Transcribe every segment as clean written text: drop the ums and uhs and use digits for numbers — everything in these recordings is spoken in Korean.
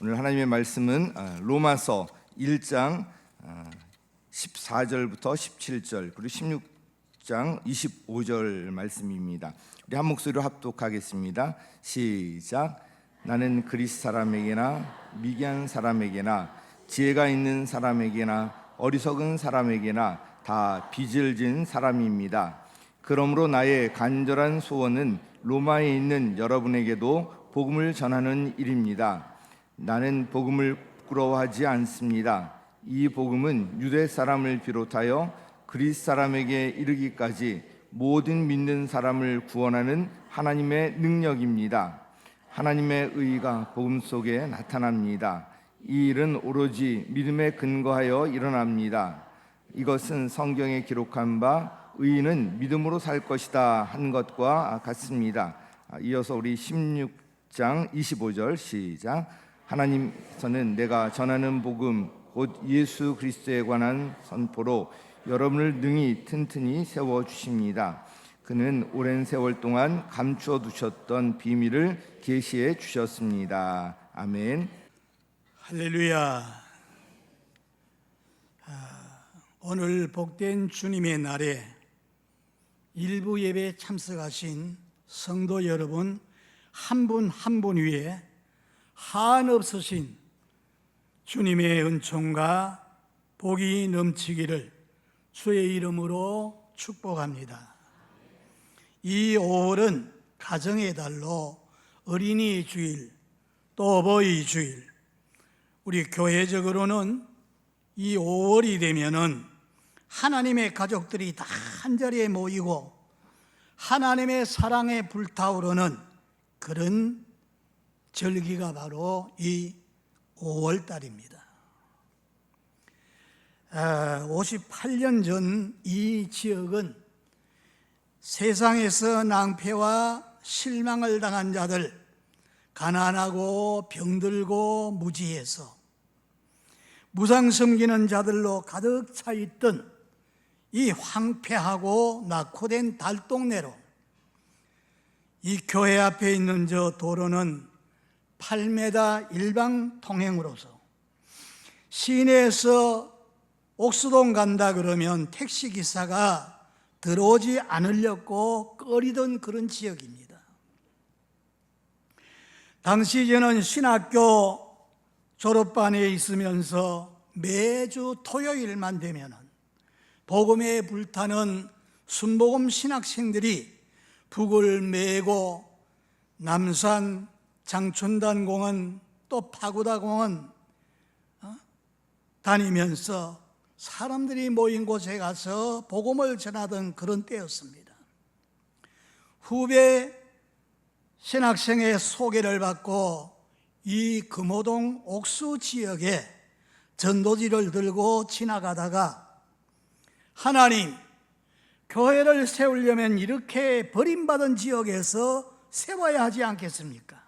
오늘 하나님의 말씀은 로마서 1장 14절부터 17절 그리고 16장 25절 말씀입니다. 우리 한 목소리로 합독하겠습니다. 시작. 나는 그리스 사람에게나 미개한 사람에게나 지혜가 있는 사람에게나 어리석은 사람에게나 다 빚을 진 사람입니다. 그러므로 나의 간절한 소원은 로마에 있는 여러분에게도 복음을 전하는 일입니다. 나는 복음을 부끄러워하지 않습니다. 이 복음은 유대 사람을 비롯하여 그리스 사람에게 이르기까지 모든 믿는 사람을 구원하는 하나님의 능력입니다. 하나님의 의가 복음 속에 나타납니다. 이 일은 오로지 믿음에 근거하여 일어납니다. 이것은 성경에 기록한 바 의인은 믿음으로 살 것이다 한 것과 같습니다. 이어서 우리 16장 25절 시작. 하나님께서는 내가 전하는 복음 곧 예수 그리스도에 관한 선포로 여러분을 능히 튼튼히 세워주십니다. 그는 오랜 세월 동안 감추어 두셨던 비밀을 계시해 주셨습니다. 아멘. 할렐루야. 오늘 복된 주님의 날에 일부 예배에 참석하신 성도 여러분 한 분 한 분 위에 한없으신 주님의 은총과 복이 넘치기를 주의 이름으로 축복합니다. 이 5월은 가정의 달로 어린이 주일 또 어버이 주일, 우리 교회적으로는 이 5월이 되면은 하나님의 가족들이 다 한자리에 모이고 하나님의 사랑에 불타오르는 그런 절기가 바로 이 5월 달입니다. 58년 전 이 지역은 세상에서 낭패와 실망을 당한 자들, 가난하고 병들고 무지해서 무상 섬기는 자들로 가득 차 있던 이 황폐하고 낙후된 달동네로 이 교회 앞에 있는 저 도로는 8m 일방 통행으로서 시내에서 옥수동 간다 그러면 택시기사가 들어오지 않으려고 꺼리던 그런 지역입니다. 당시 저는 신학교 졸업반에 있으면서 매주 토요일만 되면 복음에 불타는 순복음 신학생들이 북을 메고 남산 장춘단 공원 또 파고다 공원 다니면서 사람들이 모인 곳에 가서 복음을 전하던 그런 때였습니다. 후배 신학생의 소개를 받고 이 금호동 옥수 지역에 전도지를 들고 지나가다가 하나님, 교회를 세우려면 이렇게 버림받은 지역에서 세워야 하지 않겠습니까?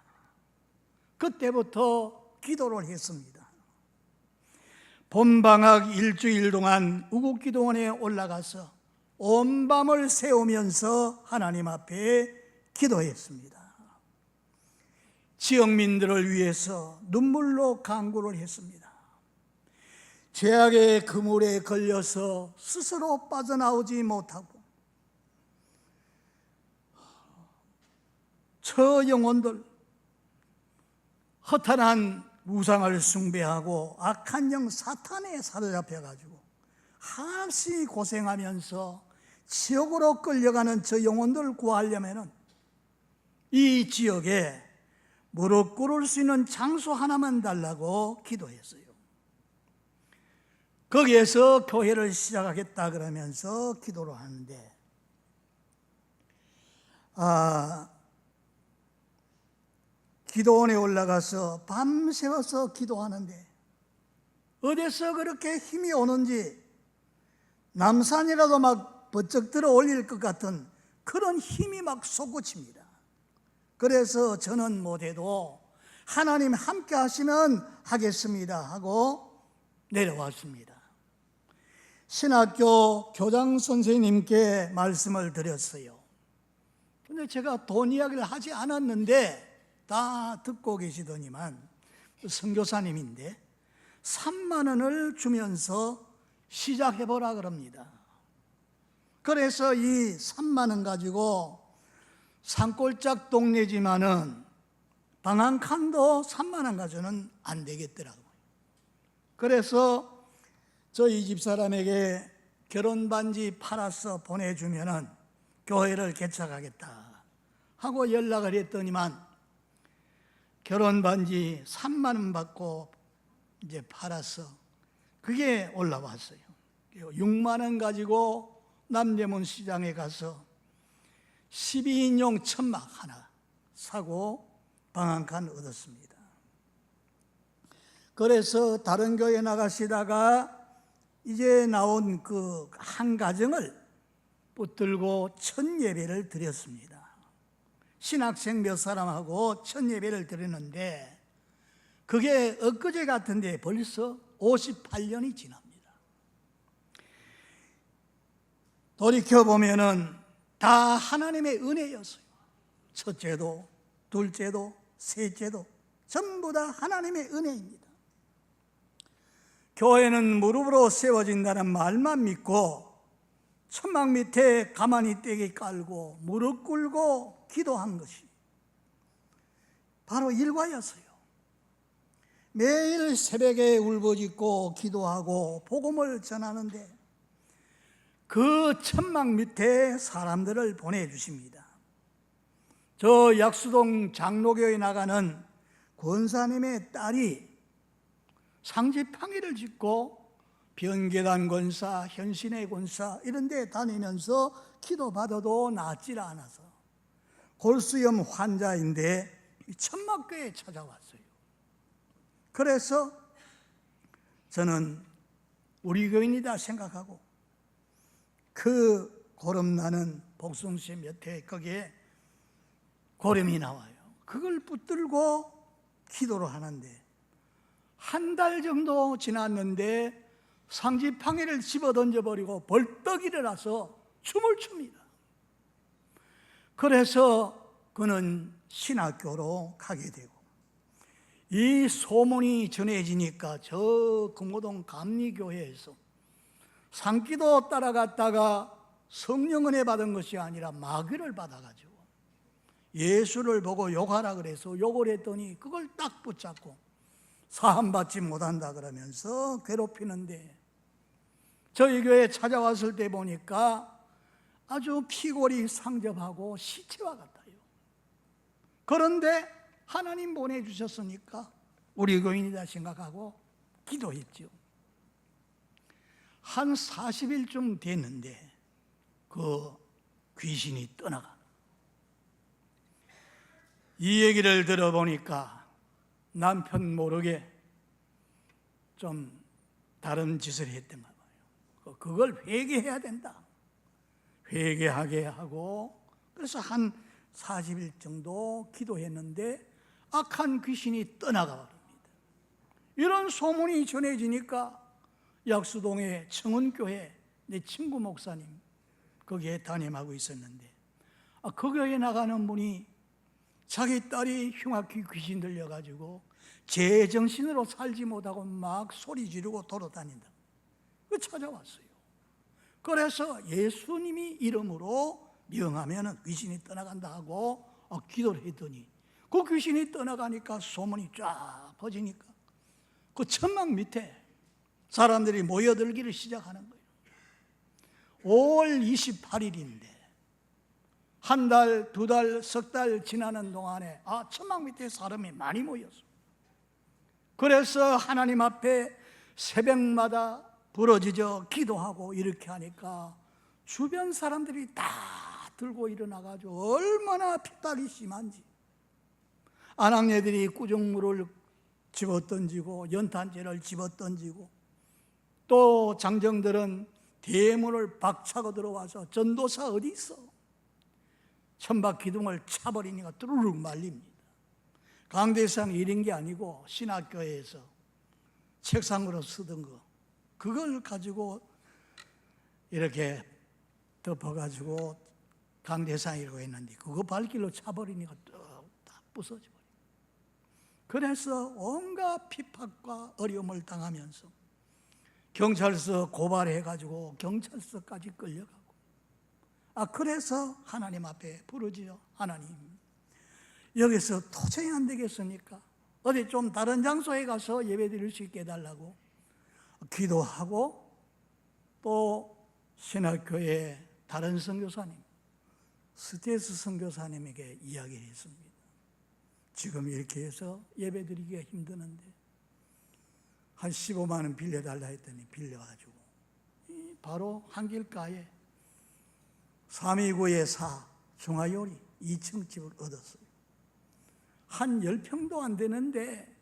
그때부터 기도를 했습니다. 봄방학 일주일 동안 우국기도원에 올라가서 온 밤을 새우면서 하나님 앞에 기도했습니다. 지역민들을 위해서 눈물로 간구를 했습니다. 죄악의 그물에 걸려서 스스로 빠져나오지 못하고 저 영혼들, 허탄한 우상을 숭배하고 악한 영 사탄에 사로잡혀가지고 한없이 고생하면서 지옥으로 끌려가는 저 영혼들을 구하려면 이 지역에 무릎 꿇을 수 있는 장소 하나만 달라고 기도했어요. 거기에서 교회를 시작하겠다 그러면서 기도를 하는데 기도원에 올라가서 밤새워서 기도하는데 어디서 그렇게 힘이 오는지 남산이라도 막 번쩍 들어 올릴 것 같은 그런 힘이 막 솟구칩니다. 그래서 저는 못해도 하나님 함께 하시면 하겠습니다 하고 내려왔습니다. 신학교 교장 선생님께 말씀을 드렸어요. 근데 제가 돈 이야기를 하지 않았는데 다 듣고 계시더니만 선교사님인데 3만 원을 주면서 시작해보라 그럽니다. 그래서 이 3만 원 가지고 산골짝 동네지만은 방 한 칸도 3만 원 가지고는 안 되겠더라고요. 그래서 저희 집사람에게 결혼 반지 팔아서 보내주면은 교회를 개척하겠다 하고 연락을 했더니만 결혼 반지 3만 원 받고 이제 팔아서 그게 올라왔어요. 6만 원 가지고 남대문 시장에 가서 12인용 천막 하나 사고 방 한 칸 얻었습니다. 그래서 다른 교회 나가시다가 이제 나온 그 한 가정을 붙들고 첫 예배를 드렸습니다. 신학생 몇 사람하고 첫 예배를 드렸는데 그게 엊그제 같은데 벌써 58년이 지납니다. 돌이켜보면은 다 하나님의 은혜였어요. 첫째도 둘째도 셋째도 전부 다 하나님의 은혜입니다. 교회는 무릎으로 세워진다는 말만 믿고 천막 밑에 가만히 떼기 깔고 무릎 꿇고 기도한 것이 바로 일과였어요. 매일 새벽에 울부짖고 기도하고 복음을 전하는데 그 천막 밑에 사람들을 보내주십니다. 저 약수동 장로교에 나가는 권사님의 딸이 상지팡이를 짚고 변계단 권사, 현신의 권사 이런 데 다니면서 기도받아도 낫질 않아서 골수염 환자인데 천막교에 찾아왔어요. 그래서 저는 우리 교인이다 생각하고 그 고름나는 복숭씨 몇회 거기에 고름이 나와요. 그걸 붙들고 기도를 하는데 한 달 정도 지났는데 상지팡이를 집어 던져버리고 벌떡 일어나서 춤을 춥니다. 그래서 그는 신학교로 가게 되고 이 소문이 전해지니까 저 금호동 감리교회에서 산기도 따라갔다가 성령 은혜 받은 것이 아니라 마귀를 받아가지고 예수를 보고 욕하라 그래서 욕을 했더니 그걸 딱 붙잡고 사함받지 못한다 그러면서 괴롭히는데 저희 교회에 찾아왔을 때 보니까 아주 피골이 상접하고 시체와 같아요. 그런데 하나님 보내주셨으니까 우리 교인이다 생각하고 기도했죠. 한 40일쯤 됐는데 그 귀신이 떠나가. 이 얘기를 들어보니까 남편 모르게 좀 다른 짓을 했던가 봐요. 그걸 회개해야 된다. 회개하게 하고 그래서 한 40일 정도 기도했는데 악한 귀신이 떠나가 버립니다. 이런 소문이 전해지니까 약수동의 청운교회 내 친구 목사님 거기에 담임하고 있었는데 그 교회에 나가는 분이 자기 딸이 흉악히 귀신 들려가지고 제정신으로 살지 못하고 막 소리 지르고 돌아다닌다. 그 찾아왔어요. 그래서 예수님이 이름으로 명하면 귀신이 떠나간다 하고 기도를 했더니 그 귀신이 떠나가니까 소문이 쫙 퍼지니까 그 천막 밑에 사람들이 모여들기를 시작하는 거예요. 5월 28일인데 한 달, 두 달, 석 달 지나는 동안에 천막 밑에 사람이 많이 모였어. 그래서 하나님 앞에 새벽마다 부러지져 기도하고 이렇게 하니까 주변 사람들이 다 들고 일어나가지고 얼마나 핍박이 심한지 아낙네들이 꾸중물을 집어던지고 연탄재를 집어던지고 또 장정들은 대문을 박차고 들어와서 전도사 어디 있어? 천박 기둥을 차버리니까 뚜루룩 말립니다. 강대상 이런 게 아니고 신학교에서 책상으로 쓰던 거 그걸 가지고 이렇게 덮어가지고 강대상이라고 했는데 그거 발길로 차버리니까 다 부서져 버려요. 그래서 온갖 핍박과 어려움을 당하면서 경찰서 고발해가지고 경찰서까지 끌려가고, 그래서 하나님 앞에 부르지요. 하나님, 여기서 도저히 안 되겠으니까 어디 좀 다른 장소에 가서 예배 드릴 수 있게 해달라고 기도하고, 또 신학교의 다른 선교사님, 스테스 선교사님에게 이야기를 했습니다. 지금 이렇게 해서 예배 드리기가 힘드는데 한 15만 원 빌려달라 했더니 빌려가지고 바로 한길가에 329의 4 중화요리 2층 집을 얻었어요. 한 10평도 안 되는데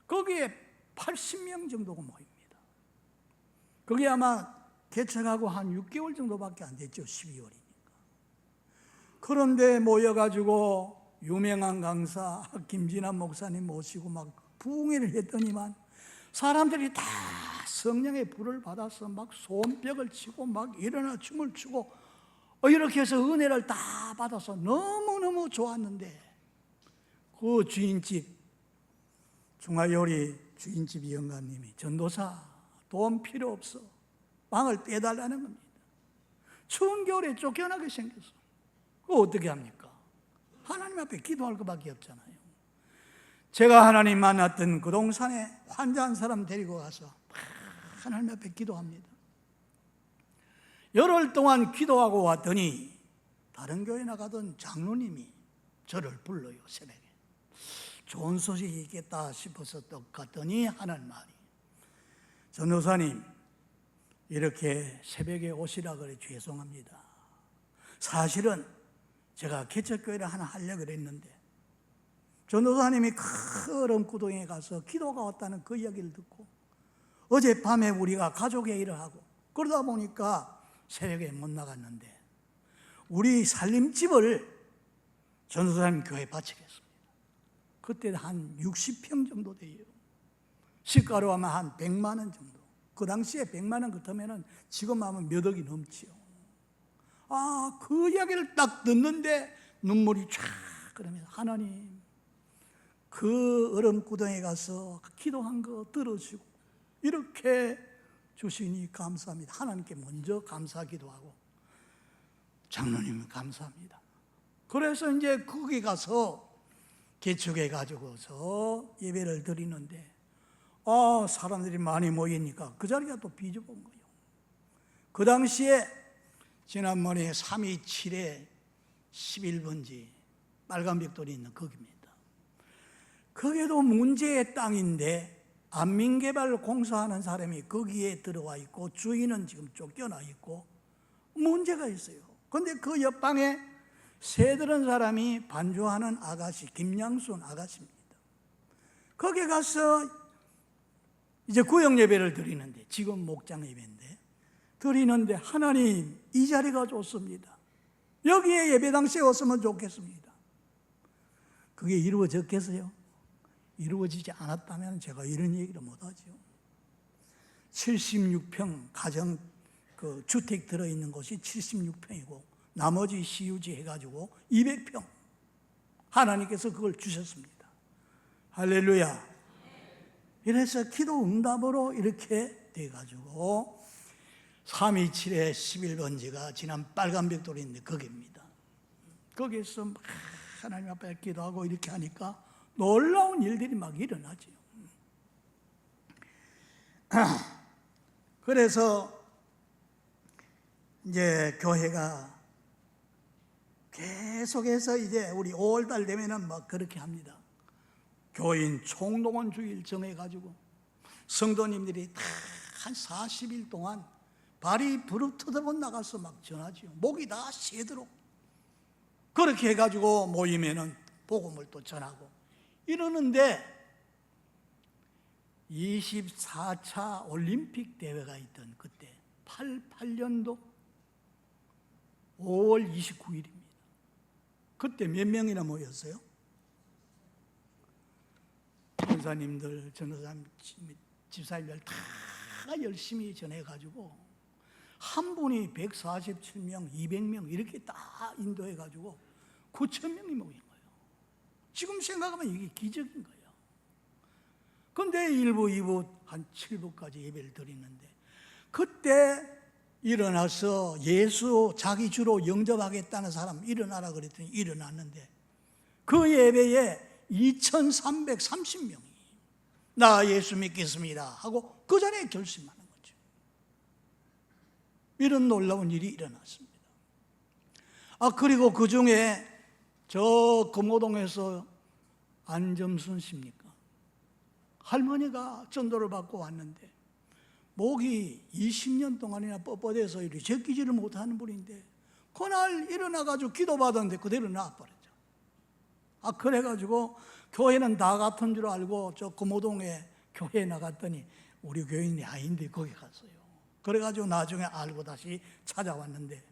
거기에 80명 정도가 모입니다. 그게 아마 개척하고 한 6개월 정도밖에 안 됐죠. 12월이니까. 그런데 모여가지고 유명한 강사 김진환 목사님 모시고 막 부흥회를 했더니만 사람들이 다 성령의 불을 받아서 막 손뼉을 치고 막 일어나 춤을 추고 이렇게 해서 은혜를 다 받아서 너무너무 좋았는데, 그 주인집 중화요리 주인집 영감님이 전도사 돈 필요 없어, 방을 빼달라는 겁니다. 추운 겨울에 쫓겨나게 생겼어. 그거 어떻게 합니까? 하나님 앞에 기도할 것밖에 없잖아요. 제가 하나님 만났던 그 동산에 환자한 사람 데리고 가서 하나님 앞에 기도합니다. 열흘 동안 기도하고 왔더니 다른 교회 나가던 장로님이 저를 불러요. 새벽에 좋은 소식이 있겠다 싶어서 또 갔더니 하는 말이, 전도사님 이렇게 새벽에 오시라 그래 죄송합니다. 사실은 제가 개척교회를 하나 하려고 그랬는데 전도사님이 큰 얼음구덩이에 가서 기도가 왔다는 그 이야기를 듣고 어젯밤에 우리가 가족의 일을 하고 그러다 보니까 새벽에 못 나갔는데 우리 살림집을 전도사님 교회에 바치겠습니다. 그때 한 60평 정도 돼요. 시가로 하면 한 100만 원 정도. 그 당시에 100만 원 같으면 지금 하면 몇 억이 넘지요. 그 이야기를 딱 듣는데 눈물이 쫙 흐르면서, 하나님 그 얼음구덩이에 가서 기도한 거 들어주고 이렇게 주시니 감사합니다. 하나님께 먼저 감사하기도 하고 장로님 감사합니다. 그래서 이제 거기 가서 개척해 가지고서 예배를 드리는데 사람들이 많이 모이니까 그 자리가 또 비좁은 거예요. 그 당시에 지난번에 327에 11번지 빨간 벽돌이 있는 거기입니다. 거기도 문제의 땅인데 안민개발 공사하는 사람이 거기에 들어와 있고 주인은 지금 쫓겨나 있고 문제가 있어요. 그런데 그 옆방에 새들은 사람이 반주하는 아가씨, 김양순 아가씨입니다. 거기 가서 이제 구역 예배를 드리는데, 지금 목장 예배인데 드리는데, 하나님 이 자리가 좋습니다. 여기에 예배당시에 왔으면 좋겠습니다. 그게 이루어졌겠어요? 이루어지지 않았다면 제가 이런 얘기를 못하죠. 76평 가정 그 주택 들어있는 곳이 76평이고 나머지 시유지 해가지고 200평 하나님께서 그걸 주셨습니다. 할렐루야. 이래서 기도 응답으로 이렇게 돼가지고 327의 11번지가 지난 빨간 벽돌인데 거기입니다. 거기에서 막 하나님 앞에 기도하고 이렇게 하니까 놀라운 일들이 막 일어나죠. 그래서 이제 교회가 계속해서 이제 우리 5월달 되면은 막 그렇게 합니다. 교인 총동원 주일 정해가지고 성도님들이 다 한 40일 동안 발이 부르트듯 나가서 막 전하지요. 목이 다 새도록 그렇게 해가지고 모이면은 복음을 또 전하고 이러는데 24차 올림픽 대회가 있던 그때 88년도 5월 29일입니다. 그때 몇 명이나 모였어요? 전사님들, 전도사님, 집사님들 다 열심히 전해가지고 한 분이 147명, 200명 이렇게 다 인도해가지고 9,000명이 모인 거예요. 지금 생각하면 이게 기적인 거예요. 근데 1부, 2부, 한 7부까지 예배를 드리는데 그때 일어나서 예수 자기 주로 영접하겠다는 사람 일어나라 그랬더니 일어났는데 그 예배에 2,330명이 나 예수 믿겠습니다 하고 그 전에 결심하는 거죠. 이런 놀라운 일이 일어났습니다. 그리고 그 중에 저 금호동에서 안점순 씨입니까? 할머니가 전도를 받고 왔는데 목이 20년 동안이나 뻣뻣해서 이렇게 제끼지를 못하는 분인데 그날 일어나가지고 기도받았는데 그대로 나와버렸죠. 그래가지고 교회는 다 같은 줄 알고 저 금호동에 교회에 나갔더니 우리 교인이 아닌데 거기 갔어요. 그래가지고 나중에 알고 다시 찾아왔는데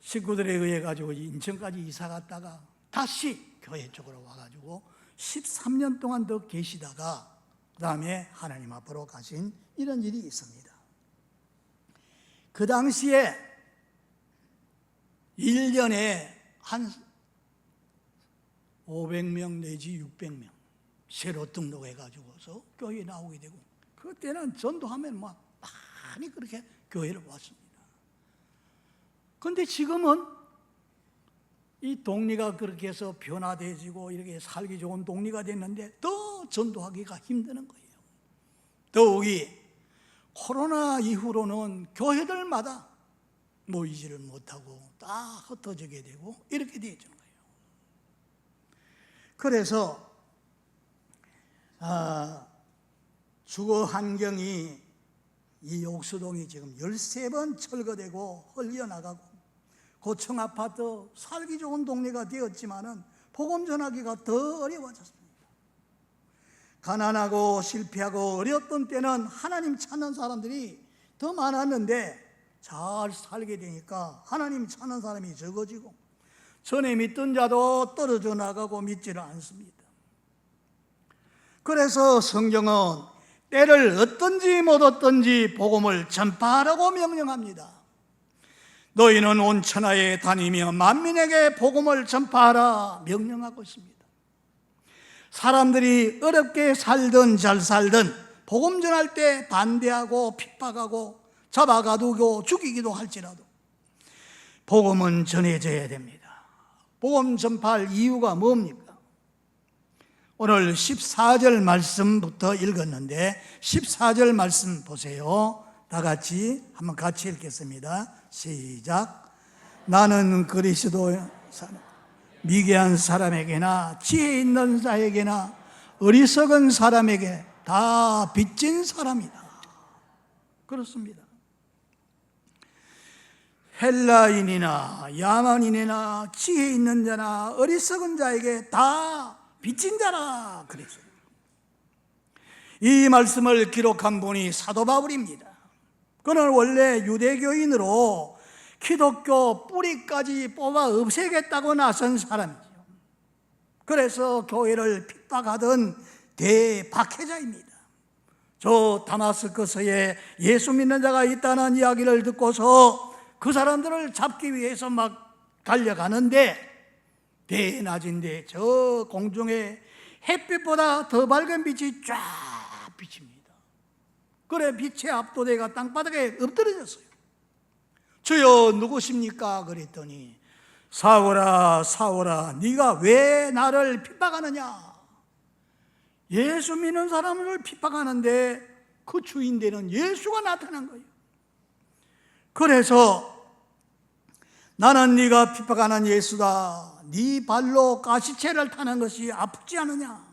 식구들에 의해 가지고 인천까지 이사 갔다가 다시 교회 쪽으로 와가지고 13년 동안 더 계시다가 그 다음에 하나님 앞으로 가신 이런 일이 있습니다. 그 당시에 1년에 한 500명 내지 600명 새로 등록해가지고서 교회에 나오게 되고 그때는 전도하면 막 많이 그렇게 교회를 왔습니다. 그런데 지금은 이 동리가 그렇게 해서 변화되지고 이렇게 살기 좋은 동리가 됐는데 더 전도하기가 힘드는 거예요. 더욱이 코로나 이후로는 교회들마다 모이지를 못하고 다 흩어지게 되고 이렇게 되어지는 거예요. 그래서 주거 환경이 이 옥수동이 지금 13번 철거되고 흘려나가고 고층 아파트 살기 좋은 동네가 되었지만은 복음 전하기가 더 어려워졌습니다. 가난하고 실패하고 어려웠던 때는 하나님 찾는 사람들이 더 많았는데 잘 살게 되니까 하나님 찾는 사람이 적어지고 전에 믿던 자도 떨어져 나가고 믿지를 않습니다. 그래서 성경은 때를 얻든지 못 얻든지 복음을 전파하라고 명령합니다. 너희는 온 천하에 다니며 만민에게 복음을 전파하라 명령하고 있습니다. 사람들이 어렵게 살든 잘 살든 복음 전할 때 반대하고 핍박하고 잡아가두고 죽이기도 할지라도 복음은 전해져야 됩니다. 복음 전파할 이유가 뭡니까? 오늘 14절 말씀부터 읽었는데 14절 말씀 보세요. 다 같이 한번 같이 읽겠습니다. 시작. 나는 그리스도의 미개한 사람에게나 지혜 있는 자에게나 어리석은 사람에게 다 빚진 사람이다. 그렇습니다. 헬라인이나 야만인이나 지혜 있는 자나 어리석은 자에게 다 빚진 자라 그랬어요. 이 말씀을 기록한 분이 사도 바울입니다. 그는 원래 유대교인으로 기독교 뿌리까지 뽑아 없애겠다고 나선 사람이죠. 그래서 교회를 핍박하던 대박해자입니다. 저 다마스커스에 예수 믿는 자가 있다는 이야기를 듣고서 그 사람들을 잡기 위해서 막 달려가는데 대낮인데 저 공중에 햇빛보다 더 밝은 빛이 쫙 비칩니다. 그래 빛에 압도돼가 땅바닥에 엎드려졌어요. 주여 누구십니까? 그랬더니 사울아 사울아 네가 왜 나를 핍박하느냐? 예수 믿는 사람을 핍박하는데 그 주인 되는 예수가 나타난 거예요. 그래서 나는 네가 핍박하는 예수다. 네 발로 가시체를 타는 것이 아프지 않느냐?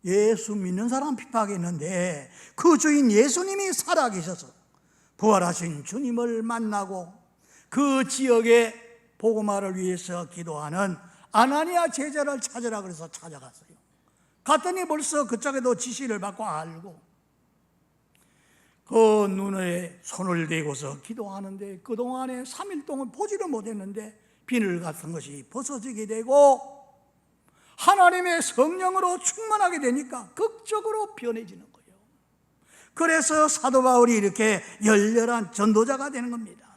예수 믿는 사람 핍박했는데 그 주인 예수님이 살아계셔서 부활하신 주님을 만나고 그 지역에 복음화를 위해서 기도하는 아나니아 제자를 찾으라 그래서 찾아갔어요. 갔더니 벌써 그쪽에도 지시를 받고 알고 그 눈에 손을 대고서 기도하는데 그동안에 3일 동안 보지를 못했는데 비늘 같은 것이 벗어지게 되고 하나님의 성령으로 충만하게 되니까 극적으로 변해지는 거예요. 그래서 사도 바울이 이렇게 열렬한 전도자가 되는 겁니다.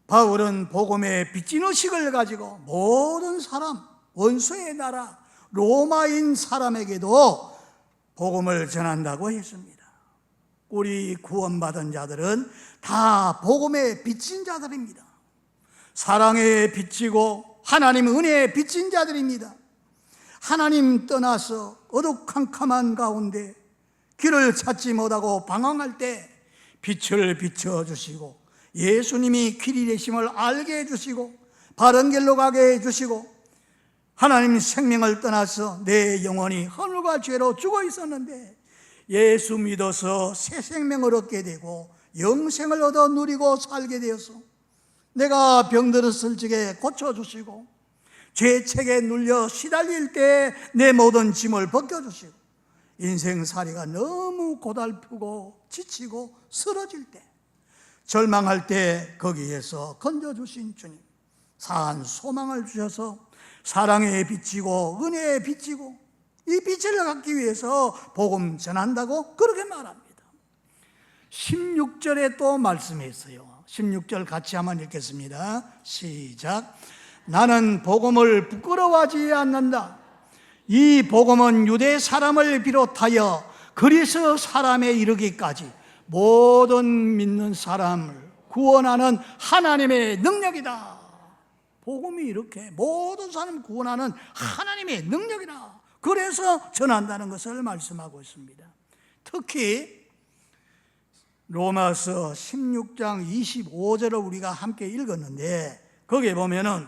바울은 복음의 빚진 의식을 가지고 모든 사람, 원수의 나라, 로마인 사람에게도 복음을 전한다고 했습니다. 우리 구원받은 자들은 다 복음에 빚진 자들입니다. 사랑에 빚지고 하나님 은혜에 빚진 자들입니다. 하나님 떠나서 어두컴컴한 가운데 길을 찾지 못하고 방황할 때 빛을 비춰주시고 예수님이 길이 되심을 알게 해주시고 바른 길로 가게 해주시고 하나님 생명을 떠나서 내 영혼이 허물과 죄로 죽어 있었는데 예수 믿어서 새 생명을 얻게 되고 영생을 얻어 누리고 살게 되어서 내가 병들었을 적에 고쳐주시고 죄책에 눌려 시달릴 때 내 모든 짐을 벗겨주시고 인생살이가 너무 고달프고 지치고 쓰러질 때 절망할 때 거기에서 건져주신 주님 산 소망을 주셔서 사랑에 비치고 은혜에 비치고 이 빛을 갖기 위해서 복음 전한다고 그렇게 말합니다. 16절에 또 말씀했어요. 16절 같이 한번 읽겠습니다. 시작. 나는 복음을 부끄러워하지 않는다. 이 복음은 유대 사람을 비롯하여 그리스 사람에 이르기까지 모든 믿는 사람을 구원하는 하나님의 능력이다. 복음이 이렇게 모든 사람을 구원하는 하나님의 능력이다. 그래서 전한다는 것을 말씀하고 있습니다. 특히 로마서 16장 25절을 우리가 함께 읽었는데 거기에 보면은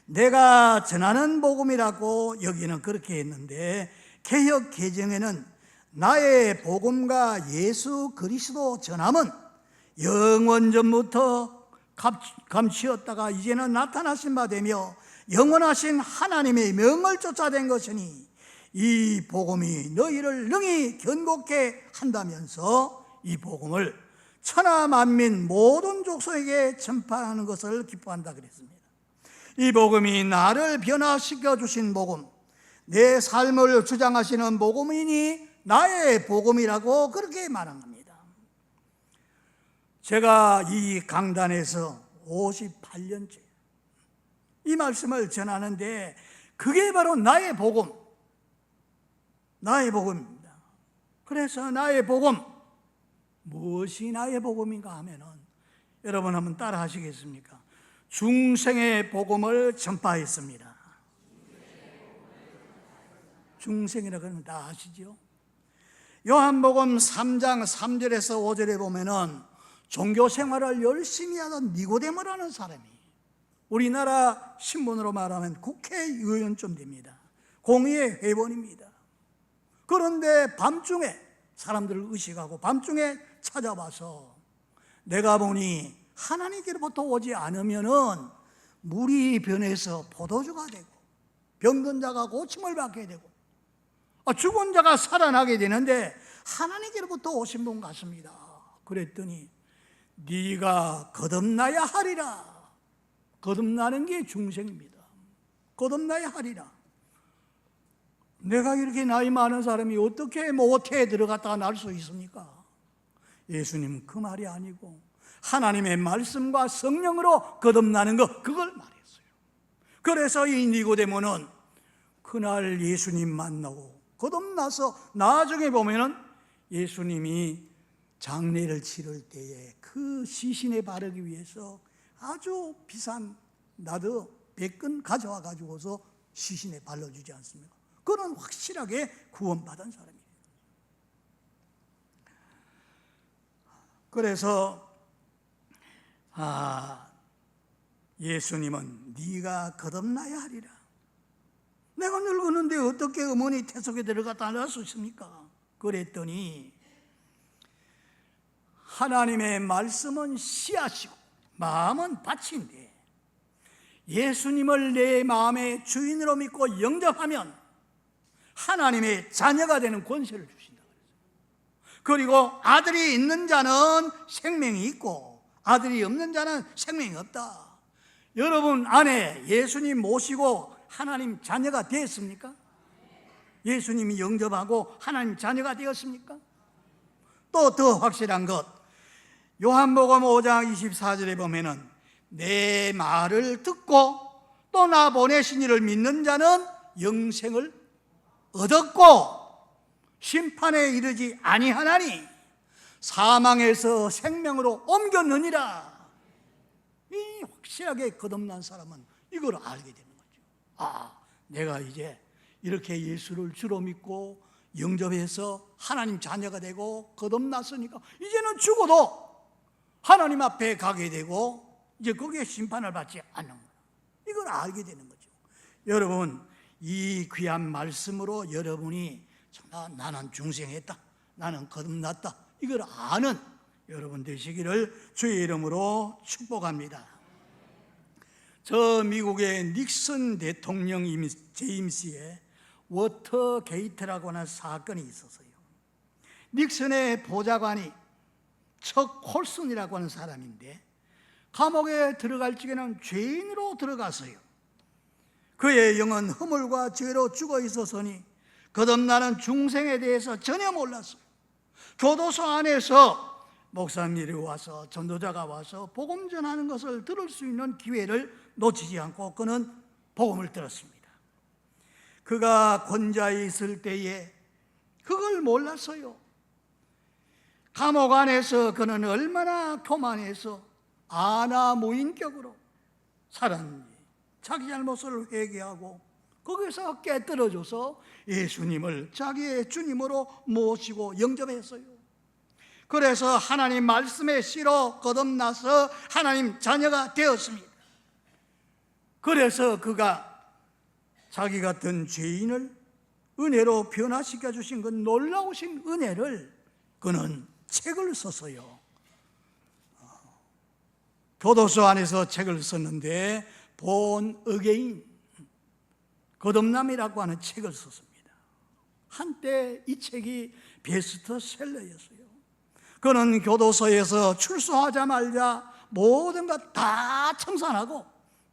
내가 전하는 복음이라고 여기는 그렇게 했는데 개역 개정에는 나의 복음과 예수 그리스도 전함은 영원전부터 감추었다가 이제는 나타나신 바 되며 영원하신 하나님의 명을 쫓아낸 것이니 이 복음이 너희를 능히 견고케 한다면서 이 복음을 천하 만민 모든 족속에게 전파하는 것을 기뻐한다 그랬습니다. 이 복음이 나를 변화시켜 주신 복음, 내 삶을 주장하시는 복음이니 나의 복음이라고 그렇게 말한 겁니다. 제가 이 강단에서 58년째 이 말씀을 전하는데 그게 바로 나의 복음, 나의 복음입니다. 그래서 나의 복음, 무엇이 나의 복음인가 하면은 여러분 한번 따라 하시겠습니까? 중생의 복음을 전파했습니다. 중생이라 그러면 다 아시죠? 요한복음 3장 3절에서 5절에 보면은 종교 생활을 열심히 하던 니고데모라는 사람이 우리나라 신분으로 말하면 국회의원쯤 됩니다. 공의회 회원입니다. 그런데 밤중에 사람들을 의식하고 밤중에 찾아와서 내가 보니 하나님께로부터 오지 않으면은 물이 변해서 포도주가 되고 병든 자가 고침을 받게 되고 죽은 자가 살아나게 되는데 하나님께로부터 오신 분 같습니다. 그랬더니 네가 거듭나야 하리라. 거듭나는 게 중생입니다. 거듭나야 하리라. 내가 이렇게 나이 많은 사람이 어떻게 모태에 들어갔다가 날 수 있습니까? 예수님은 그 말이 아니고 하나님의 말씀과 성령으로 거듭나는 것, 그걸 말했어요. 그래서 이 니고데모는 그날 예수님 만나고 거듭나서 나중에 보면은 예수님이 장례를 치를 때에 그 시신에 바르기 위해서 아주 비싼 나도 100근 가져와 가지고서 시신에 발라주지 않습니까? 그는 확실하게 구원받은 사람이에요. 그래서 예수님은 네가 거듭나야 하리라. 내가 늙었는데 어떻게 어머니 태속에 들어갔다 날 수 있습니까? 그랬더니 하나님의 말씀은 씨앗이고 마음은 밭인데 예수님을 내 마음의 주인으로 믿고 영접하면 하나님의 자녀가 되는 권세를 주신다. 그리고 아들이 있는 자는 생명이 있고 아들이 없는 자는 생명이 없다. 여러분 안에 예수님 모시고 하나님 자녀가 되었습니까? 예수님이 영접하고 하나님 자녀가 되었습니까? 또 더 확실한 것, 요한복음 5장 24절에 보면은 내 말을 듣고 또 나 보내신 이를 믿는 자는 영생을 얻었고 심판에 이르지 아니하나니 사망에서 생명으로 옮겼느니라. 이 확실하게 거듭난 사람은 이걸 알게 되는 거죠. 아, 내가 이제 이렇게 예수를 주로 믿고 영접해서 하나님 자녀가 되고 거듭났으니까 이제는 죽어도 하나님 앞에 가게 되고 이제 거기에 심판을 받지 않는 거예요. 이걸 알게 되는 거죠. 여러분, 이 귀한 말씀으로 여러분이 나는 중생했다, 나는 거듭났다, 이걸 아는 여러분 되시기를 주의 이름으로 축복합니다. 저 미국의 닉슨 대통령 재임시에 워터게이트라고 하는 사건이 있었어요. 닉슨의 보좌관이 척 콜슨이라고 하는 사람인데 감옥에 들어갈 적에는 죄인으로 들어갔어요. 그의 영은 허물과 죄로 죽어 있었으니 거듭나는 중생에 대해서 전혀 몰랐어요. 교도소 안에서 목사님이 와서 전도자가 와서 복음 전하는 것을 들을 수 있는 기회를 놓치지 않고 그는 복음을 들었습니다. 그가 권좌에 있을 때에 그걸 몰랐어요. 감옥 안에서 그는 얼마나 교만해서 아나무인격으로 살았는지 자기 잘못을 회개하고 거기서 깨뜨려줘서 예수님을 자기의 주님으로 모시고 영접했어요. 그래서 하나님 말씀에 씨로 거듭나서 하나님 자녀가 되었습니다. 그래서 그가 자기 같은 죄인을 은혜로 변화시켜 주신 그 놀라우신 은혜를 그는 책을 썼어요. 교도소 안에서 책을 썼는데 본 어게인, 거듭남이라고 하는 책을 썼습니다. 한때 이 책이 베스트셀러였어요. 그는 교도소에서 출소하자마자 모든 것 다 청산하고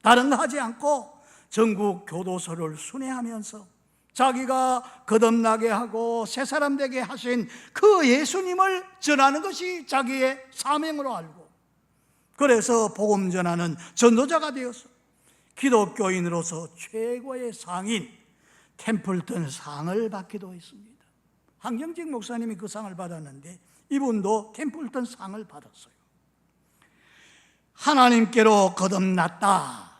다른 거 하지 않고 전국 교도소를 순회하면서 자기가 거듭나게 하고 새 사람 되게 하신 그 예수님을 전하는 것이 자기의 사명으로 알고 그래서 복음 전하는 전도자가 되어서 기독교인으로서 최고의 상인 템플턴 상을 받기도 했습니다. 한경직 목사님이 그 상을 받았는데 이분도 템플턴 상을 받았어요. 하나님께로 거듭났다,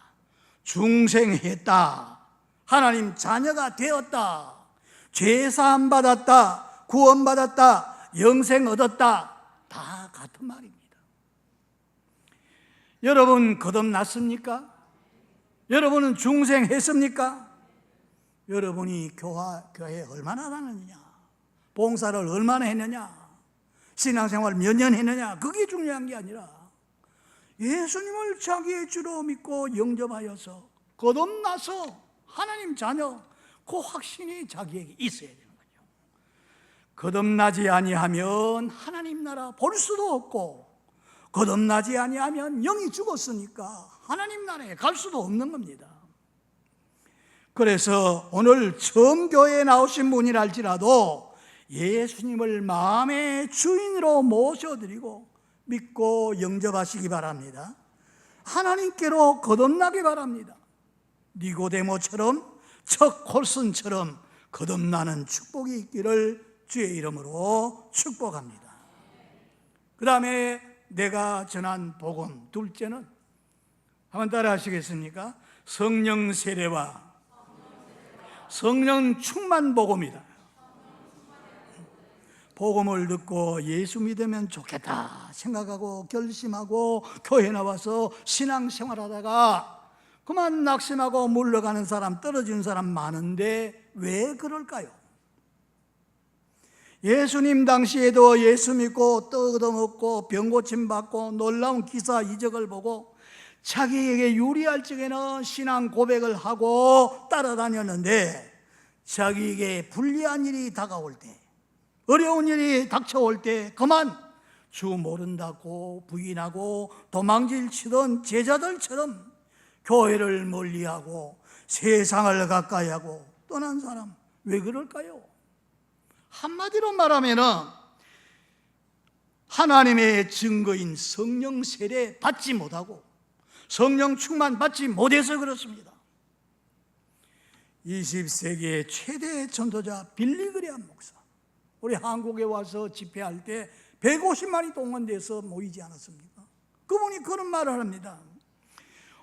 중생했다, 하나님 자녀가 되었다, 죄사함 받았다, 구원받았다, 영생 얻었다, 다 같은 말입니다. 여러분 거듭났습니까? 여러분은 중생했습니까? 여러분이 교회에 얼마나 다녔느냐, 봉사를 얼마나 했느냐, 신앙생활 몇 년 했느냐, 그게 중요한 게 아니라 예수님을 자기의 주로 믿고 영접하여서 거듭나서 하나님 자녀, 그 확신이 자기에게 있어야 되는 거죠. 거듭나지 아니하면 하나님 나라 볼 수도 없고 거듭나지 아니하면 영이 죽었으니까 하나님 나라에 갈 수도 없는 겁니다. 그래서 오늘 처음 교회에 나오신 분이랄지라도 예수님을 마음의 주인으로 모셔드리고 믿고 영접하시기 바랍니다. 하나님께로 거듭나기 바랍니다. 니고데모처럼 척 콜슨처럼 거듭나는 축복이 있기를 주의 이름으로 축복합니다. 그 다음에 내가 전한 복음 둘째는 한번 따라 하시겠습니까? 성령 세례와 성령 충만 복음이다. 복음을 듣고 예수 믿으면 좋겠다 생각하고 결심하고 교회 나와서 신앙생활하다가 그만 낙심하고 물러가는 사람, 떨어진 사람 많은데 왜 그럴까요? 예수님 당시에도 예수 믿고 떡 얻어먹고 병 고침 받고 놀라운 기사 이적을 보고 자기에게 유리할 적에는 신앙 고백을 하고 따라다녔는데 자기에게 불리한 일이 다가올 때, 어려운 일이 닥쳐올 때 그만 주 모른다고 부인하고 도망질 치던 제자들처럼 교회를 멀리하고 세상을 가까이하고 떠난 사람, 왜 그럴까요? 한마디로 말하면 하나님의 증거인 성령 세례 받지 못하고 성령 충만 받지 못해서 그렇습니다. 20세기의 최대 전도자 빌리그레함 목사, 우리 한국에 와서 집회할 때 150만이 동원돼서 모이지 않았습니까? 그분이 그런 말을 합니다.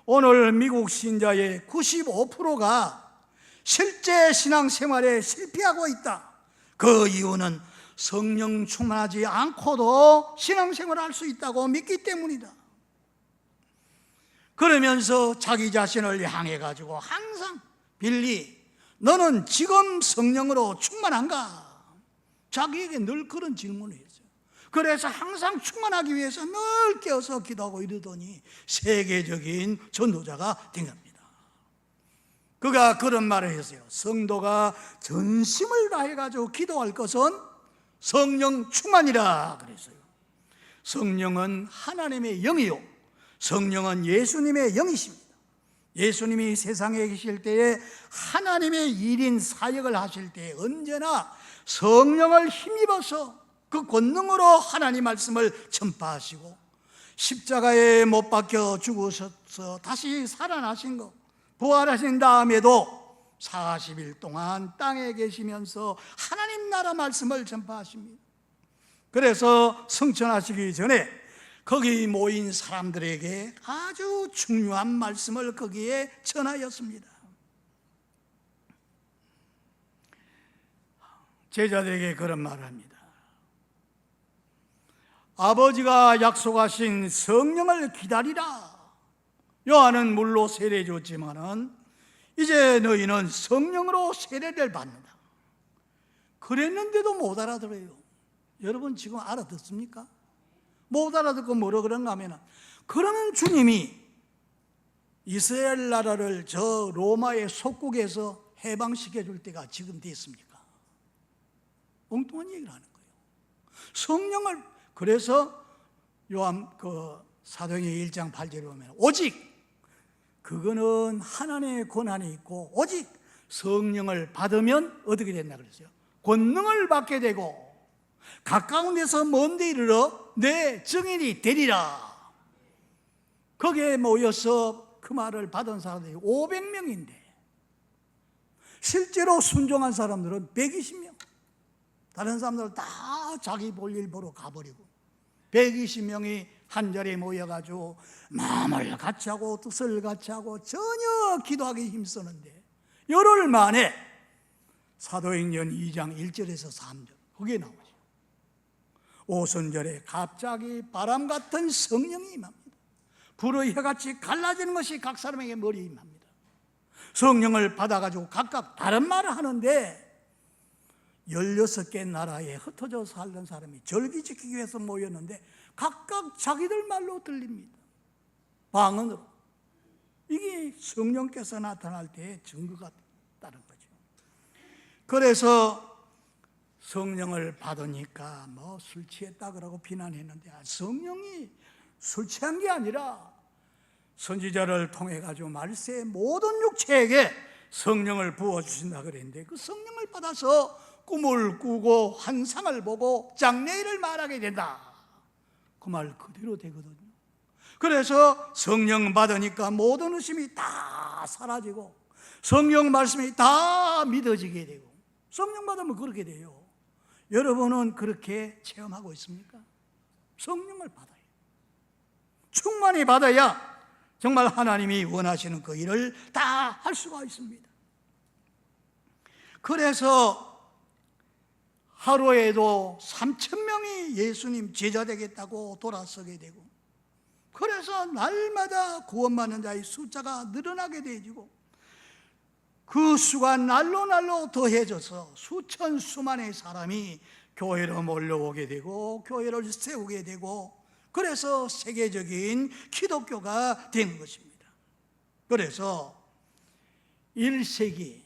오늘 미국 신자의 95%가 실제 신앙생활에 실패하고 있다. 그 이유는 성령 충만하지 않고도 신앙생활을 할 수 있다고 믿기 때문이다. 그러면서 자기 자신을 향해 가지고 항상 빌리, 너는 지금 성령으로 충만한가? 자기에게 늘 그런 질문을 했어요. 그래서 항상 충만하기 위해서 늘 깨어서 기도하고 이러더니 세계적인 전도자가 된 겁니다. 그가 그런 말을 했어요. 성도가 전심을 다해가지고 기도할 것은 성령 충만이라 그랬어요. 성령은 하나님의 영이요, 성령은 예수님의 영이십니다. 예수님이 세상에 계실 때에 하나님의 일인 사역을 하실 때 언제나 성령을 힘입어서 그 권능으로 하나님 말씀을 전파하시고, 십자가에 못 박혀 죽으셔서 다시 살아나신 것, 부활하신 다음에도 40일 동안 땅에 계시면서 하나님 나라 말씀을 전파하십니다. 그래서 승천하시기 전에 거기 모인 사람들에게 아주 중요한 말씀을 거기에 전하였습니다. 제자들에게 그런 말을 합니다. 아버지가 약속하신 성령을 기다리라. 요한은 물로 세례 줬지만은 이제 너희는 성령으로 세례를 받는다. 그랬는데도 못 알아들어요. 여러분 지금 알아듣습니까? 못 알아듣고 뭐라 그런가 하면, 그러면 주님이 이스라엘 나라를 저 로마의 속국에서 해방시켜 줄 때가 지금 됐습니까? 엉뚱한 얘기를 하는 거예요. 성령을, 그래서 요한 사도행전 1장 8절에 보면 오직 그거는 하나님의 권한이 있고 오직 성령을 받으면 어떻게 된다 그랬어요? 권능을 받게 되고 가까운 데서 먼 데 이르러 내 증인이 되리라. 거기에 모여서 그 말을 받은 사람들이 500명인데 실제로 순종한 사람들은 120명. 다른 사람들은 다 자기 볼일 보러 가버리고 120명이 한 자리에 모여가지고 마음을 같이 하고 뜻을 같이 하고 전혀 기도하기 힘쓰는데 열흘 만에 사도행전 2장 1절에서 3절 거기에 나오죠. 오순절에 갑자기 바람 같은 성령이 임합니다. 불의 해같이 갈라지는 것이 각 사람에게 머리에 임합니다. 성령을 받아가지고 각각 다른 말을 하는데 16개 나라에 흩어져 살던 사람이 절기 지키기 위해서 모였는데 각각 자기들 말로 들립니다. 방언으로. 이게 성령께서 나타날 때의 증거가 다른 거죠. 그래서 성령을 받으니까 뭐 술 취했다 그러고 비난했는데 성령이 술 취한 게 아니라 선지자를 통해 가지고 말세 모든 육체에게 성령을 부어주신다 그랬는데 그 성령을 받아서 꿈을 꾸고 환상을 보고 장래일을 말하게 된다. 그 말 그대로 되거든요. 그래서 성령 받으니까 모든 의심이 다 사라지고 성령 말씀이 다 믿어지게 되고 성령 받으면 그렇게 돼요. 여러분은 그렇게 체험하고 있습니까? 성령을 받아요. 충만히 받아야 정말 하나님이 원하시는 그 일을 다 할 수가 있습니다. 그래서 하루에도 3,000명이 예수님 제자 되겠다고 돌아서게 되고, 그래서 날마다 구원받는 자의 숫자가 늘어나게 되고, 그 수가 날로 더해져서 수천 수만의 사람이 교회로 몰려오게 되고 교회를 세우게 되고, 그래서 세계적인 기독교가 된 것입니다. 그래서 1세기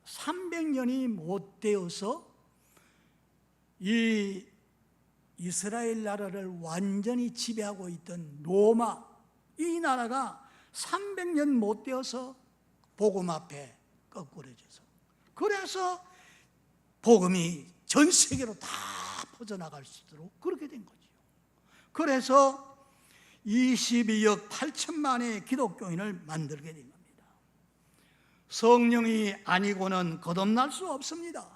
300년이 못 되어서 이 이스라엘 나라를 완전히 지배하고 있던 로마, 이 나라가 300년 못 되어서 복음 앞에 거꾸러져서, 그래서 복음이 전 세계로 다 퍼져나갈 수 있도록 그렇게 된 거죠. 그래서 22억 8천만의 기독교인을 만들게 된 겁니다. 성령이 아니고는 거듭날 수 없습니다.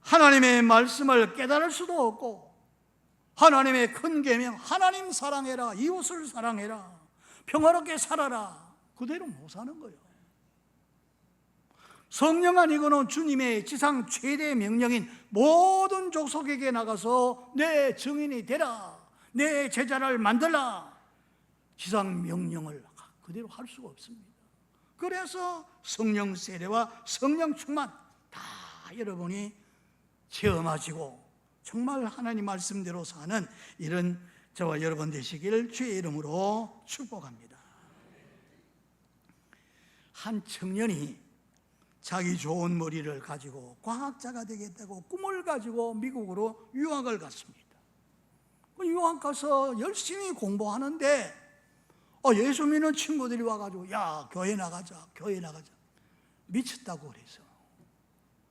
하나님의 말씀을 깨달을 수도 없고, 하나님의 큰 계명, 하나님 사랑해라, 이웃을 사랑해라, 평화롭게 살아라, 그대로 못 사는 거예요. 성령 아니고는 주님의 지상 최대 명령인 모든 족속에게 나가서 내 증인이 되라, 내 제자를 만들라, 지상 명령을 그대로 할 수가 없습니다. 그래서 성령 세례와 성령 충만 다 여러분이 체험하시고 정말 하나님 말씀대로 사는 이런 저와 여러분 되시기를 주의 이름으로 축복합니다. 한 청년이 자기 좋은 머리를 가지고 과학자가 되겠다고 꿈을 가지고 미국으로 유학을 갔습니다. 유학 가서 열심히 공부하는데 예수 믿는 친구들이 와가지고 야, 교회 나가자, 교회 나가자. 미쳤다고 그래서.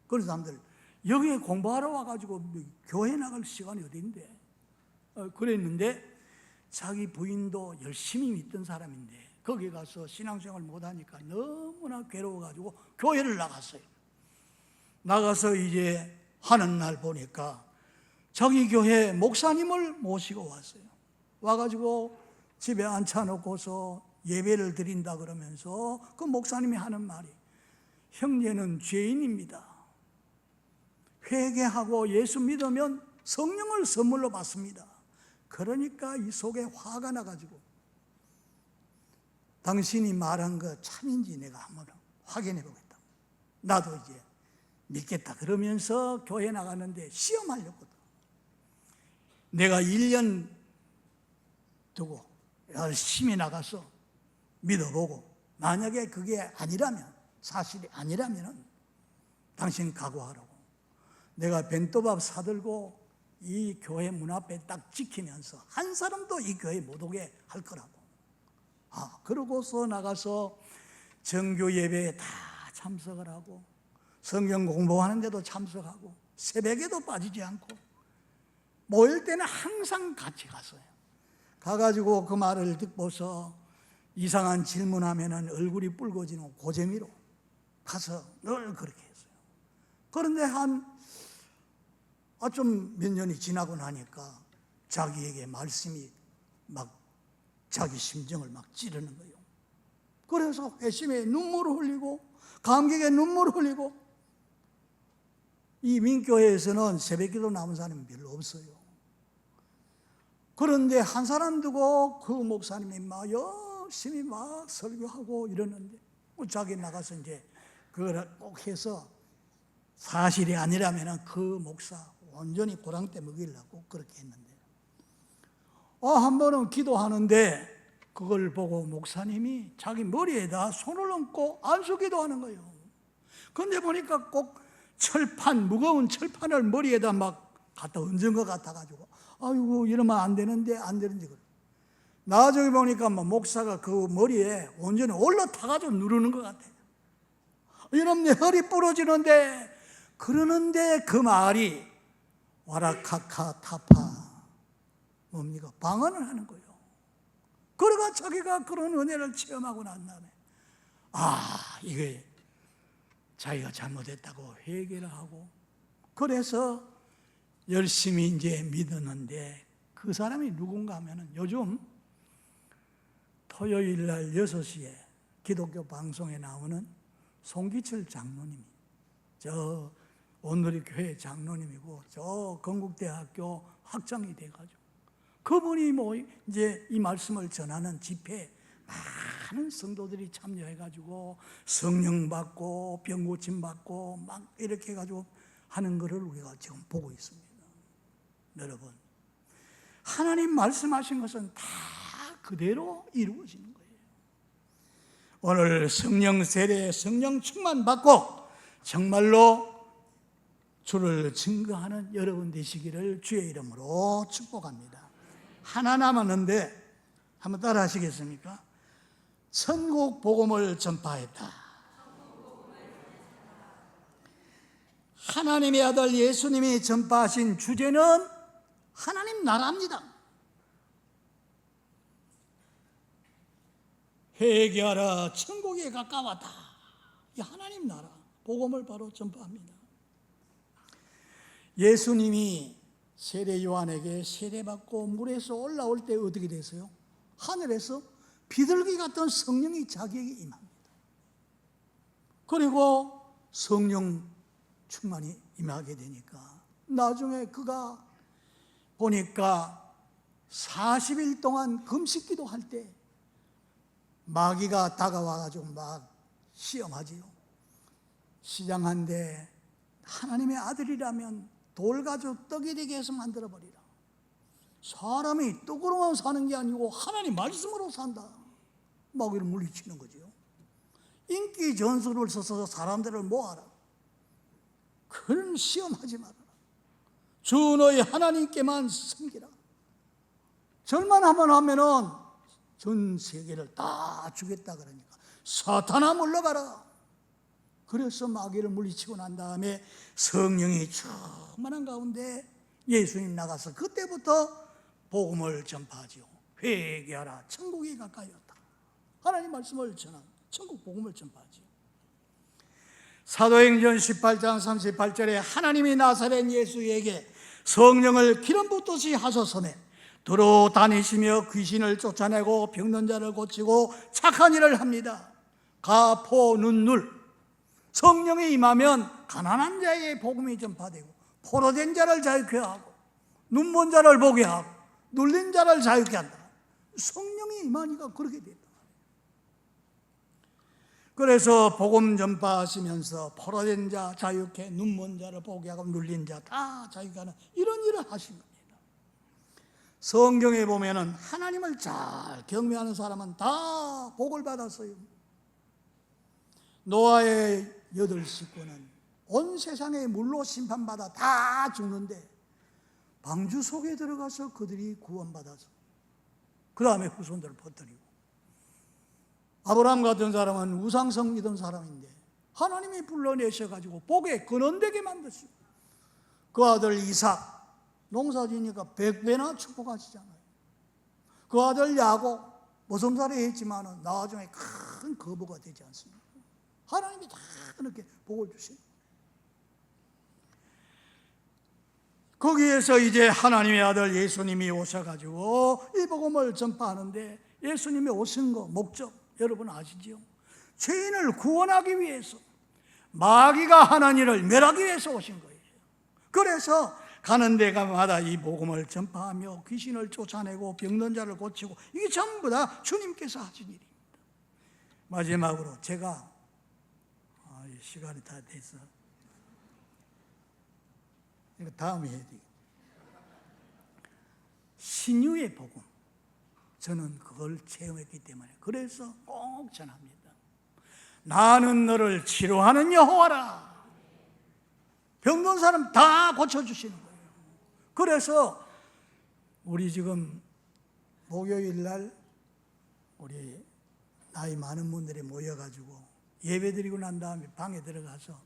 그런 사람들 여기에 공부하러 와가지고 교회 나갈 시간이 어딘데. 그랬는데 자기 부인도 열심히 믿던 사람인데 거기 가서 신앙생활 못하니까 너무나 괴로워가지고 교회를 나갔어요. 나가서 이제 하는 날 보니까 자기 교회 목사님을 모시고 왔어요. 와가지고 집에 앉혀놓고서 예배를 드린다 그러면서 그 목사님이 하는 말이, 형제는 죄인입니다. 회개하고 예수 믿으면 성령을 선물로 받습니다. 그러니까 이 속에 화가 나가지고 당신이 말한 거 참인지 내가 한번 확인해 보겠다. 나도 이제 믿겠다. 그러면서 교회 나가는데 시험하려거든. 내가 1년 두고 열심히 나가서 믿어보고 만약에 그게 아니라면, 사실이 아니라면 당신 각오하라고. 내가 벤또밥 사들고 이 교회 문 앞에 딱 지키면서 한 사람도 이 교회 못 오게 할 거라고. 그러고서 나가서 정규 예배에 다 참석을 하고 성경 공부하는데도 참석하고 새벽에도 빠지지 않고 모일 때는 항상 같이 갔어요. 가가지고 그 말을 듣고서 이상한 질문하면은 얼굴이 붉어지는 고재미로 가서 늘 그렇게 했어요. 그런데 좀 몇 년이 지나고 나니까 자기에게 말씀이 막 자기 심정을 막 찌르는 거예요. 그래서 회심에 눈물을 흘리고 감격에 눈물을 흘리고. 이 민교회에서는 새벽기도 남은 사람이 별로 없어요. 그런데 한 사람 두고 그 목사님이 막 열심히 막 설교하고 이러는데 자기 나가서 이제 그걸 꼭 해서 사실이 아니라면 그 목사 완전히 고랑때 먹이려고 그렇게 했는데 한 번은 기도하는데 그걸 보고 목사님이 자기 머리에다 손을 얹고 안수기도 하는 거예요. 그런데 보니까 꼭 무거운 철판을 머리에다 막 갖다 얹은 것 같아가지고 아이고 이러면 안 되는데 그래. 나중에 보니까 목사가 그 머리에 완전히 올라타가지고 누르는 것 같아요. 이러면 내 허리 부러지는데 그러는데 그 말이 와라카카 타파 뭡니까? 방언을 하는 거예요. 그러가 자기가 그런 은혜를 체험하고 난 다음에 이게 자기가 잘못했다고 회개를 하고 그래서 열심히 이제 믿었는데 그 사람이 누군가 하면은 요즘 토요일 날 6시에 기독교 방송에 나오는 송기철 장로님이 저 온누리 교회 장로님이고 저 건국대학교 학장이 돼가지고 그분이 이제 이 말씀을 전하는 집회에 많은 성도들이 참여해가지고 성령 받고 병 고침 받고 막 이렇게 해가지고 하는 것을 우리가 지금 보고 있습니다. 여러분, 하나님 말씀하신 것은 다 그대로 이루어지는 거예요. 오늘 성령 세례, 성령 충만 받고 정말로 주를 증거하는 여러분 되시기를 주의 이름으로 축복합니다. 하나 남았는데 한번 따라 하시겠습니까? 천국 복음을 전파했다. 하나님의 아들 예수님이 전파하신 주제는 하나님 나라입니다. 회개하라, 천국이 가까웠다. 이 하나님 나라 복음을 바로 전파합니다. 예수님이 세례 요한에게 세례받고 물에서 올라올 때 어떻게 됐어요? 하늘에서 비둘기 같은 성령이 자기에게 임합니다. 그리고 성령 충만이 임하게 되니까 나중에 그가 보니까 40일 동안 금식기도 할 때 마귀가 다가와가지고 막 시험하지요. 시장한데 하나님의 아들이라면 돌 가지고 떡이 되게 해서 만들어버리라. 사람이 떡으로만 사는 게 아니고 하나님 말씀으로 산다. 마귀를 물리치는 거죠. 인기 전술을 써서 사람들을 모아라. 그런 시험하지 말아라. 주 너희 하나님께만 섬기라. 절만 한번 하면은 전 세계를 다 주겠다 그러니까 사탄아 물러가라. 그래서 마귀를 물리치고 난 다음에 성령이 충만한 가운데 예수님 나가서 그때부터 복음을 전파하지요. 회개하라. 천국이 가까이 왔다. 하나님 말씀을 전하는 천국 복음을 전파하지요. 사도행전 18장 38절에 하나님이 나사렛 예수에게 성령을 기름 붓듯이 하소서매 두루 다니시며 귀신을 쫓아내고 병든 자를 고치고 착한 일을 합니다. 가포 눈눌 성령이 임하면 가난한 자의 복음이 전파되고 포로된 자를 자유케 하고 눈먼 자를 보게 하고 눌린 자를 자유케 한다. 성령이 임하니까 그렇게 됐다. 그래서 복음 전파하시면서 포로된 자 자유케 눈먼 자를 보게 하고 눌린 자 다 자유케 하는 이런 일을 하신 겁니다. 성경에 보면은 하나님을 잘 경외하는 사람은 다 복을 받았어요. 노아의 8식구는 온 세상에 물로 심판받아 다 죽는데 방주 속에 들어가서 그들이 구원받아서 그 다음에 후손들을 퍼뜨리고, 아브라함 같은 사람은 우상성 믿은 사람인데 하나님이 불러내셔가지고 복에 근원되게 만드시고 그 아들 이삭 농사 지니까 100배나 축복하시잖아요. 그 아들 야곱 모성살이 했지만 나중에 큰 거부가 되지 않습니까? 하나님이 다 그렇게 복을 주시고, 거기에서 이제 하나님의 아들 예수님이 오셔가지고 이 복음을 전파하는데, 예수님이 오신 거 목적 여러분 아시죠? 죄인을 구원하기 위해서, 마귀가 하는 일을 멸하기 위해서 오신 거예요. 그래서 가는 데마다 이 복음을 전파하며 귀신을 쫓아내고 병든 자를 고치고, 이게 전부 다 주님께서 하신 일입니다. 마지막으로 제가 시간이 다 돼서 이거 다음에 해야 되겠다. 신유의 복음, 저는 그걸 체험했기 때문에 그래서 꼭 전합니다. 나는 너를 치료하는 여호와라. 병든 사람 다 고쳐주시는 거예요. 그래서 우리 지금 목요일 날 우리 나이 많은 분들이 모여가지고 예배 드리고 난 다음에 방에 들어가서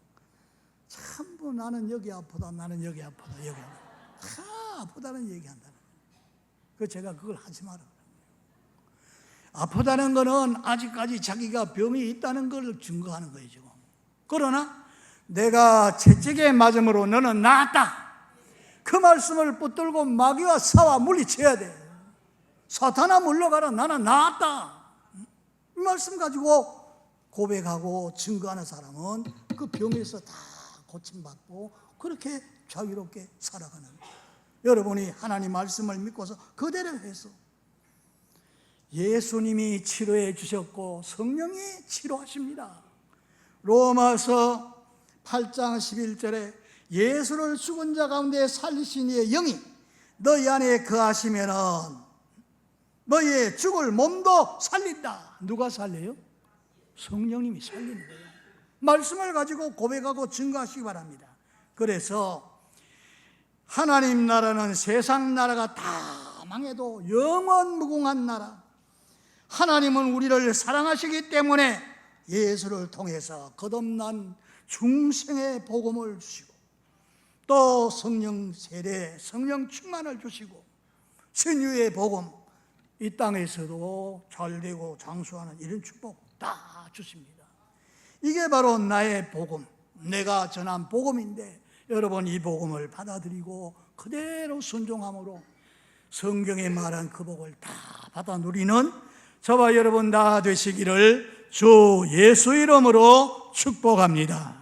전부 나는 여기 아프다, 나는 여기 아프다, 여기 다 아프다는 얘기한다는 거예요. 그래서 제가 그걸 하지 마라. 아프다는 거는 아직까지 자기가 병이 있다는 걸 증거하는 거예요 지금. 그러나 내가 채찍에 맞음으로 너는 나았다, 그 말씀을 붙들고 마귀와 싸워 물리쳐야 돼. 사탄아 물러가라, 나는 나았다, 이 말씀 가지고 고백하고 증거하는 사람은 그 병에서 다 고침받고 그렇게 자유롭게 살아가는 거예요. 여러분이 하나님 말씀을 믿고서 그대로 해서 예수님이 치료해 주셨고 성령이 치료하십니다. 로마서 8장 11절에 예수를 죽은 자 가운데 살리신 이의 영이 너희 안에 거하시면은 너희의 죽을 몸도 살린다. 누가 살려요? 성령님이 살리는 거예요. 말씀을 가지고 고백하고 증거하시기 바랍니다. 그래서 하나님 나라는 세상 나라가 다 망해도 영원 무궁한 나라, 하나님은 우리를 사랑하시기 때문에 예수를 통해서 거듭난 중생의 복음을 주시고 또 성령 세례, 성령 충만을 주시고 신유의 복음 이 땅에서도 잘되고 장수하는 이런 축복 다 주십니다. 이게 바로 나의 복음, 내가 전한 복음인데 여러분 이 복음을 받아들이고 그대로 순종함으로 성경에 말한 그 복을 다 받아 누리는 저와 여러분 다 되시기를 주 예수 이름으로 축복합니다.